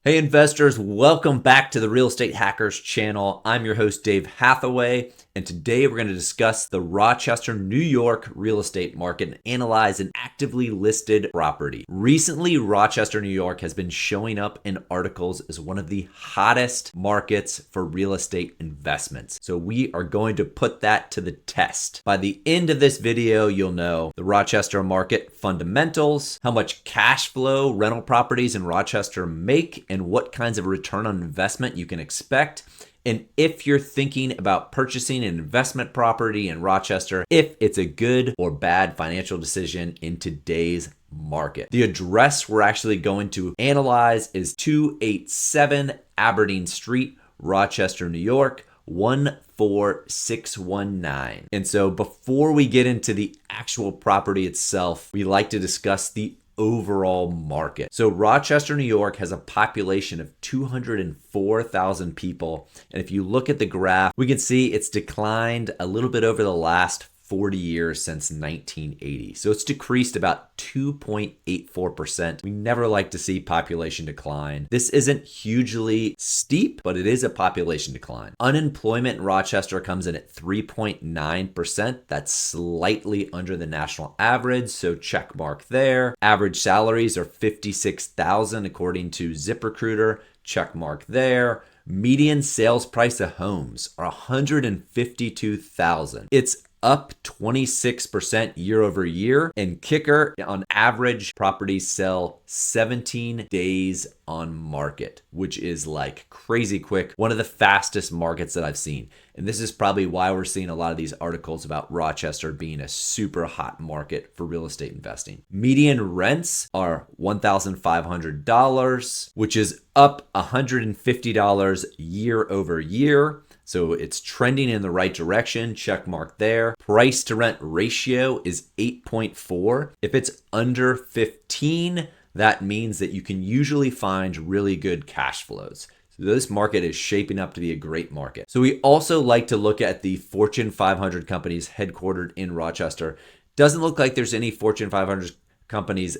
Hey investors, welcome back to the Real Estate Hackers channel. I'm your host, Dave Hathaway, and today we're going to discuss the Rochester, New York real estate market and analyze an actively listed property. Recently, Rochester, New York has been showing up in articles as one of the hottest markets for real estate investments. So we are going to put that to the test. By the end of this video, you'll know the Rochester market fundamentals, how much cash flow rental properties in Rochester make, and what kinds of return on investment you can expect. And if you're thinking about purchasing an investment property in Rochester, if it's a good or bad financial decision in today's market. The address we're actually going to analyze is 287 Aberdeen Street, Rochester, New York, 14619. And so before we get into the actual property itself, we like to discuss the overall market. So Rochester, New York has a population of 204,000 people. And if you look at the graph, we can see it's declined a little bit over the last 40 years since 1980. So it's decreased about 2.84%. We never like to see population decline. This isn't hugely steep, but it is a population decline. Unemployment in Rochester comes in at 3.9%. That's slightly under the national average, so check mark there. Average salaries are $56,000 according to ZipRecruiter. Check mark there. Median sales price of homes are $152,000. It's up 26% year over year. And kicker, on average, properties sell 17 days on market, which is like crazy quick. One of the fastest markets that I've seen. And this is probably why we're seeing a lot of these articles about Rochester being a super hot market for real estate investing. Median rents are $1,500, which is up $150 year over year. So it's trending in the right direction, check mark there. Price to rent ratio is 8.4. If it's under 15, that means that you can usually find really good cash flows. So this market is shaping up to be a great market. So we also like to look at the Fortune 500 companies headquartered in Rochester. Doesn't look like there's any Fortune 500 companies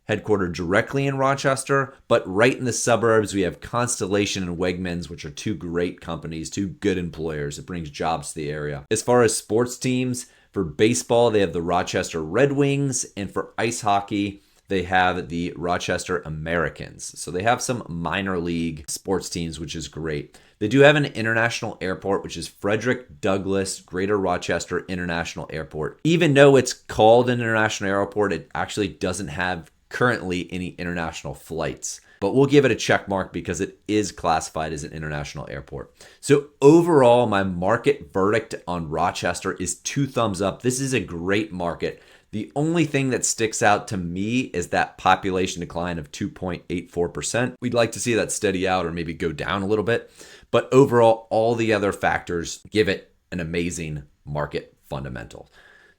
headquartered directly in Rochester, but right in the suburbs, we have Constellation and Wegmans, which are two great companies, two good employers. It brings jobs to the area. As far as sports teams, for baseball, they have the Rochester Red Wings, and for ice hockey, they have the Rochester Americans. So they have some minor league sports teams, which is great. They do have an international airport, which is Frederick Douglass Greater Rochester International Airport. Even though it's called an international airport, it actually doesn't have currently any international flights, but we'll give it a check mark because it is classified as an international airport. So overall, my market verdict on Rochester is 2 thumbs up. This is a great market. The only thing that sticks out to me is that population decline of 2.84%. We'd like to see that steady out or maybe go down a little bit, but overall, all the other factors give it an amazing market fundamental.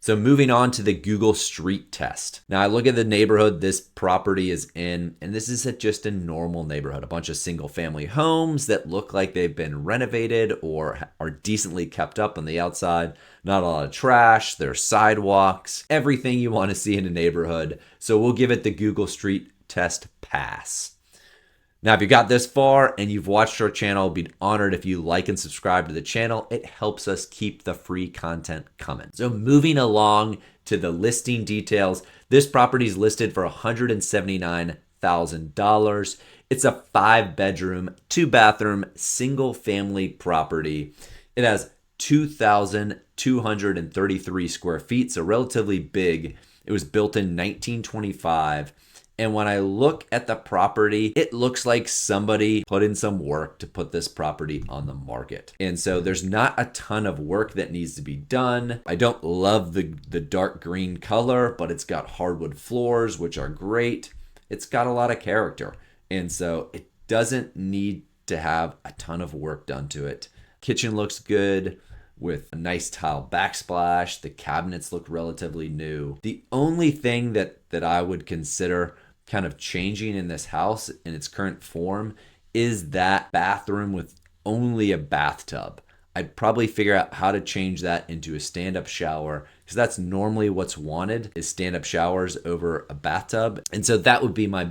So moving on to the Google Street test. Now I look at the neighborhood this property is in, and this is just a normal neighborhood, a bunch of single family homes that look like they've been renovated or are decently kept up on the outside. Not a lot of trash, there's sidewalks, everything you want to see in a neighborhood. So we'll give it the Google Street test pass. Now, if you got this far and you've watched our channel, I'd be honored if you like and subscribe to the channel. It helps us keep the free content coming. So moving along to the listing details, this property is listed for $179,000. It's a 5-bedroom, 2-bathroom, single-family property. It has 2,233 square feet, so relatively big. It was built in 1925. And when I look at the property, it looks like somebody put in some work to put this property on the market. And so there's not a ton of work that needs to be done. I don't love the dark green color, but it's got hardwood floors, which are great. It's got a lot of character. And so it doesn't need to have a ton of work done to it. Kitchen looks good with a nice tile backsplash. The cabinets look relatively new. The only thing that I would consider kind of changing in this house in its current form is that bathroom with only a bathtub. I'd probably figure out how to change that into a stand-up shower because that's normally what's wanted is stand-up showers over a bathtub. And so that would be my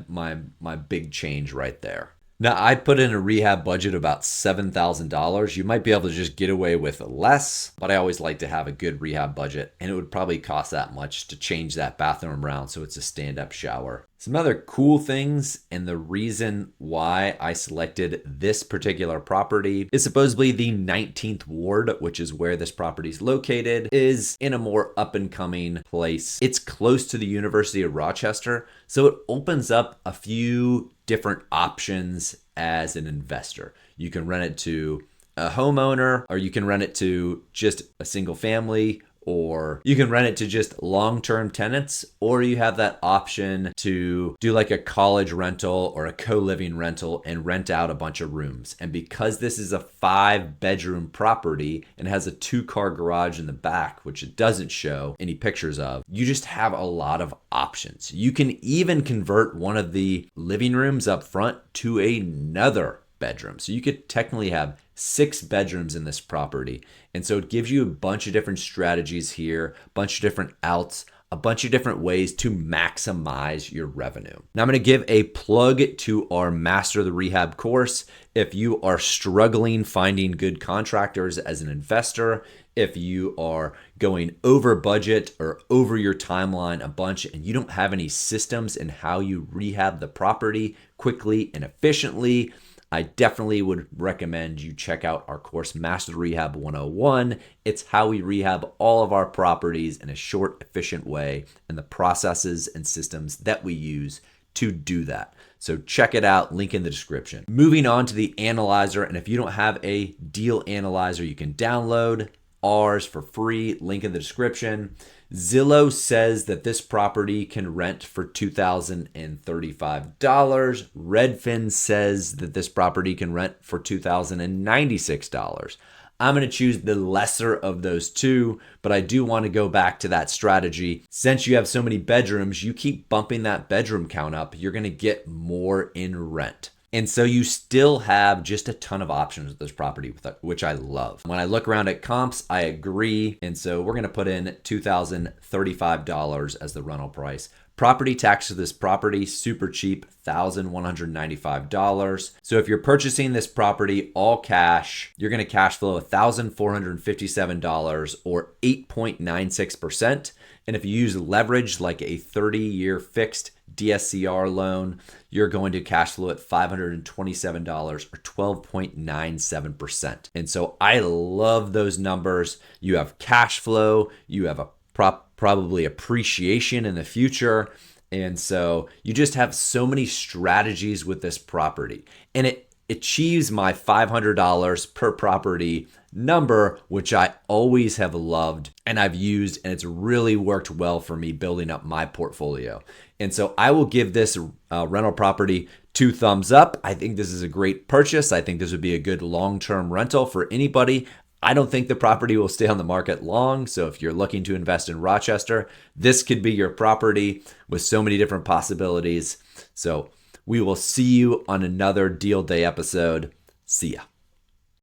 big change right there. Now, I'd put in a rehab budget about $7,000. You might be able to just get away with less, but I always like to have a good rehab budget, and it would probably cost that much to change that bathroom around so it's a stand-up shower. Some other cool things, and the reason why I selected this particular property is supposedly the 19th ward, which is where this property is located, is in a more up-and-coming place. It's close to the University of Rochester, so it opens up a few different options as an investor. You can rent it to a homeowner, or you can rent it to just a single family, or you can rent it to just long-term tenants, or you have that option to do like a college rental or a co-living rental and rent out a bunch of rooms. And because this is a 5-bedroom property and has a 2-car garage in the back, which it doesn't show any pictures of, you just have a lot of options. You can even convert one of the living rooms up front to another bedroom. So you could technically have 6 bedrooms in this property. And so it gives you a bunch of different strategies here, a bunch of different outs, a bunch of different ways to maximize your revenue. Now I'm going to give a plug to our Master the Rehab course. If you are struggling finding good contractors as an investor, if you are going over budget or over your timeline a bunch and you don't have any systems in how you rehab the property quickly and efficiently, I definitely would recommend you check out our course, Master the Rehab 101. It's how we rehab all of our properties in a short, efficient way and the processes and systems that we use to do that. So check it out, link in the description. Moving on to the analyzer, and if you don't have a deal analyzer, you can download ours for free, link in the description. Zillow says that this property can rent for $2,035. Redfin says that this property can rent for $2,096. I'm going to choose the lesser of those two, but I do want to go back to that strategy. Since you have so many bedrooms, you keep bumping that bedroom count up, you're going to get more in rent. And so you still have just a ton of options with this property, which I love. When I look around at comps, I agree. And so we're going to put in $2,035 as the rental price. Property tax to this property, super cheap, $1,195. So if you're purchasing this property all cash, you're going to cash flow $1,457 or 8.96%. And if you use leverage like a 30-year fixed DSCR loan, you're going to cash flow at $527 or 12.97%. And so I love those numbers. You have cash flow, you have a probably appreciation in the future. And so you just have so many strategies with this property. And it achieves my $500 per property number, which I always have loved and I've used, and it's really worked well for me building up my portfolio. And so I will give this rental property 2 thumbs up. I think this is a great purchase. I think this would be a good long-term rental for anybody. I don't think the property will stay on the market long. So if you're looking to invest in Rochester, this could be your property with so many different possibilities. So we will see you on another Deal Day episode. See ya.